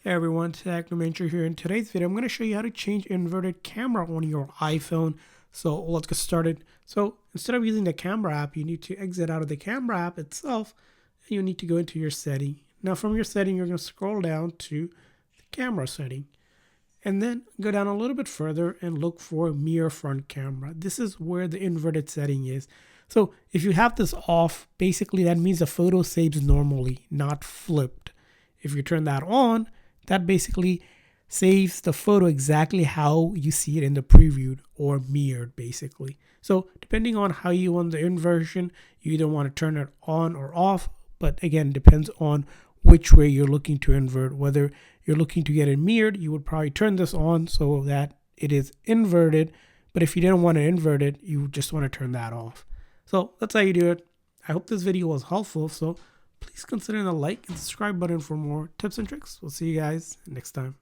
Hey everyone, Technomentary here. In today's video, I'm going to show you how to change inverted camera on your iPhone. So let's get started. So instead of using the camera app, you need to exit out of the camera app itself, and you need to go into your setting. Now from your setting, you're going to scroll down to the camera setting, and then go down a little bit further and look for mirror front camera. This is where the inverted setting is. So if you have this off, basically that means the photo saves normally, not flipped. If you turn that on, that basically saves the photo exactly how you see it in the previewed or mirrored basically. So depending on how you want the inversion, you either want to turn it on or off, but again, depends on which way you're looking to invert. Whether you're looking to get it mirrored, you would probably turn this on so that it is inverted. But if you didn't want to invert it, you just want to turn that off. So that's how you do it. I hope this video was helpful. So please consider the like and subscribe button for more tips and tricks. We'll see you guys next time.